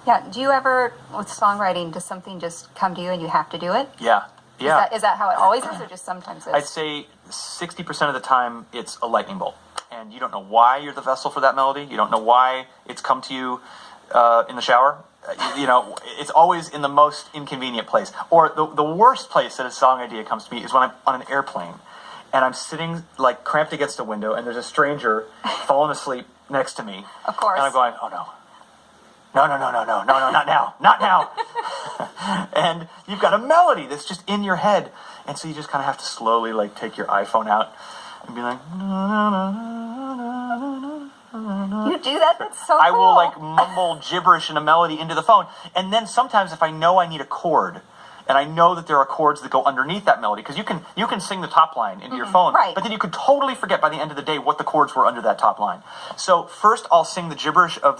Yeah. Do you ever, with songwriting, does something just come to you and you have to do it? Yeah. Yeah. Is that how it always is, or just sometimes it's? I'd say 60% of the time it's a lightning bolt. And you don't know why you're the vessel for that melody. You don't know why it's come to you in the shower. You know, it's always in the most inconvenient place. Or the worst place that a song idea comes to me is when I'm on an airplane. And I'm sitting, like, cramped against a window, and there's a stranger falling asleep next to me. Of course. And I'm going, oh, no. No, not now. Not now. And you've got a melody that's just in your head. And so you just kind of have to slowly, like, take your iPhone out and be like, You do that? That's so cool. I will, like, mumble gibberish in a melody into the phone. And then sometimes if I know I need a chord, and I know that there are chords that go underneath that melody, because you can sing the top line into your phone, right. but then you could totally forget by the end of the day what the chords were under that top line. So first I'll sing the gibberish of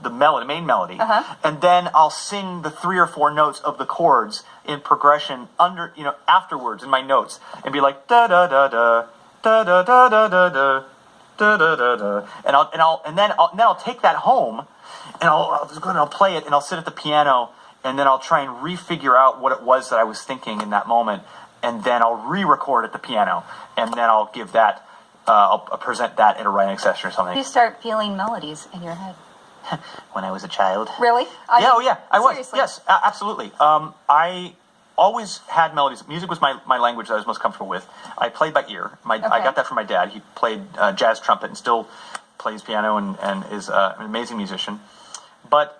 the melody, main melody, and then I'll sing the 3 or 4 notes of the chords in progression afterwards in my notes, and be like da da da da da da da da da da da da da, and then I'll take that home, and I'll play it, and I'll sit at the piano. And then I'll try and refigure out what it was that I was thinking in that moment. And then I'll re-record at the piano. And then I'll give that, I'll present that at a writing session or something. You start feeling melodies in your head. When I was a child. Really? Yeah, I was. Seriously? Yes, absolutely. I always had melodies. Music was my language that I was most comfortable with. I played by ear. I got that from my dad. He played jazz trumpet and still plays piano and is an amazing musician. But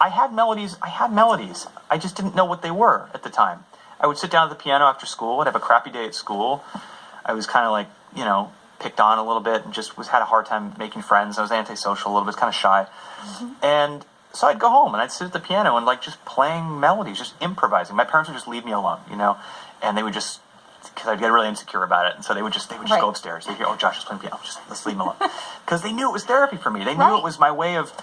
I had melodies. I just didn't know what they were at the time. I would sit down at the piano after school. I'd have a crappy day at school. I was kind of like, picked on a little bit and just had a hard time making friends. I was antisocial a little bit, kind of shy. And so I'd go home and I'd sit at the piano and like just playing melodies, just improvising. My parents would just leave me alone, and they would just, because I'd get really insecure about it. And so they would just go upstairs. They'd hear, oh, Josh is playing piano. Let's leave him alone. Because they knew it was therapy for me. They knew it was my way of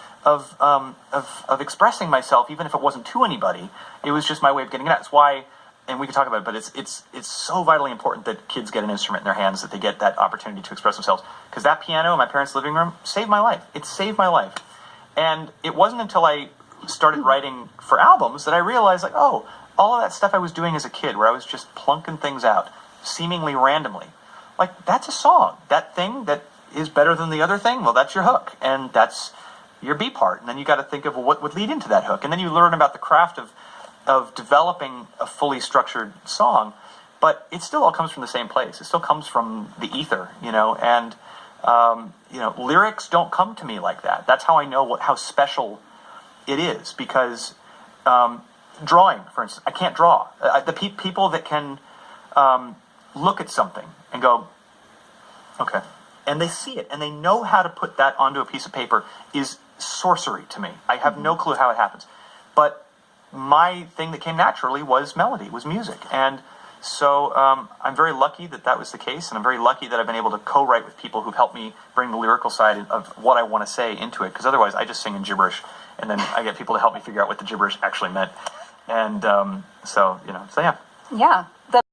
expressing myself, even if it wasn't to anybody. It was just my way of getting it out. It's why, and we can talk about it, but it's so vitally important that kids get an instrument in their hands, that they get that opportunity to express themselves. Because that piano in my parents' living room saved my life. It saved my life. And it wasn't until I started writing for albums that I realized, like, oh, all of that stuff I was doing as a kid, where I was just plunking things out, seemingly randomly, like, that's a song. That thing that is better than the other thing, well, that's your hook, and that's your B part. And then you got to think of what would lead into that hook. And then you learn about the craft of developing a fully structured song, but it still all comes from the same place. It still comes from the ether, and lyrics don't come to me like that. That's how I know how special it is, because drawing, for instance, I can't draw. The people that can look at something and go, okay, and they see it and they know how to put that onto a piece of paper is sorcery to me. I have no clue how it happens. But my thing that came naturally was melody, was music. And so I'm very lucky that was the case, and I'm very lucky that I've been able to co-write with people who've helped me bring the lyrical side of what I want to say into it, because otherwise I just sing in gibberish, and then I get people to help me figure out what the gibberish actually meant. And so yeah. Yeah.